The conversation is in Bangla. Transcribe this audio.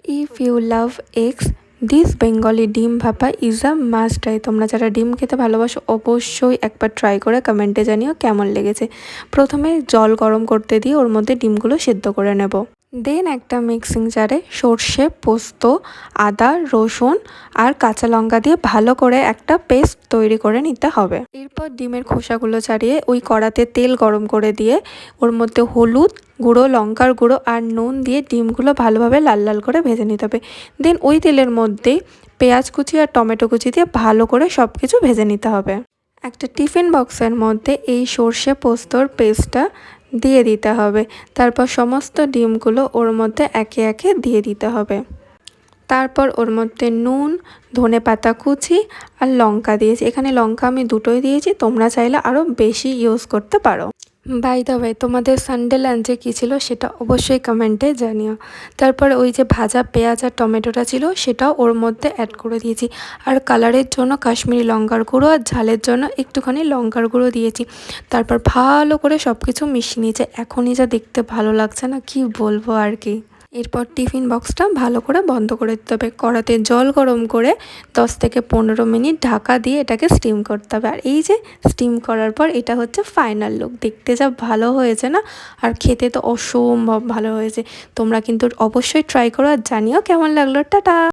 If you love eggs, this Bengali ডিম ভাপা ইজ আ মাস্ট ট্রাই। তোমরা যারা ডিম খেতে ভালোবাসো অবশ্যই একবার ট্রাই করে কমেন্টে জানিও কেমন লেগেছে। প্রথমে জল গরম করতে দিয়ে ওর মধ্যে ডিমগুলো সেদ্ধ করে নেব। দেন একটা মিক্সিং জারে সর্ষে, পোস্ত, আদা, রসুন আর কাঁচা লঙ্কা দিয়ে ভালো করে একটা পেস্ট তৈরি করে নিতে হবে। এরপর ডিমের খোসাগুলো ছাড়িয়ে ওই কড়াতে তেল গরম করে দিয়ে ওর মধ্যে হলুদ গুঁড়ো, লঙ্কার গুঁড়ো আর নুন দিয়ে ডিমগুলো ভালোভাবে লাল লাল করে ভেজে নিতে হবে। দেন ওই তেলের মধ্যেই পেঁয়াজ কুচি আর টমেটো কুচি দিয়ে ভালো করে সব কিছু ভেজে নিতে হবে। একটা টিফিন বক্সের মধ্যে এই সর্ষে পোস্তর পেস্টটা দিয়ে দিতে হবে। তারপর সমস্ত ডিমগুলো ওর মধ্যে একে একে দিয়ে দিতে হবে। তারপর ওর মধ্যে নুন, ধনেপাতা কুচি আর লঙ্কা দিয়েছি। এখানে লঙ্কা আমি দুটোই দিয়েছি, তোমরা চাইলে আরও বেশি ইউজ করতে পারো। বাই দ্য ওয়ে, তোমাদের সানডে লাঞ্চে কী ছিল সেটা অবশ্যই কমেন্টে জানিও। তারপর ওই যে ভাজা পেঁয়াজ আর টমেটোটা ছিল সেটাও ওর মধ্যে অ্যাড করে দিয়েছি। আর কালারের জন্য কাশ্মীরি লঙ্কার গুঁড়ো আর ঝালের জন্য একটুখানি লঙ্কার গুঁড়ো দিয়েছি। তারপর ভালো করে সব কিছু মিশিয়ে নিয়েছে। এখনই যা দেখতে ভালো লাগছে না, কি বলবো আর কি। এরপর টিফিন বক্সটা ভালো করে বন্ধ করে দিতে হবে। কড়াতে জল গরম করে 10 থেকে 15 মিনিট ঢাকা দিয়ে এটাকে স্টিম করতে হবে। আর এই যে স্টিম করার পর এটা হচ্ছে ফাইনাল লুক। দেখতে যা ভালো হয়েছে না, আর খেতে তো অসম্ভব ভালো হয়েছে। তোমরা কিন্তু অবশ্যই ট্রাই করো আর জানিও কেমন লাগলো। টাটা।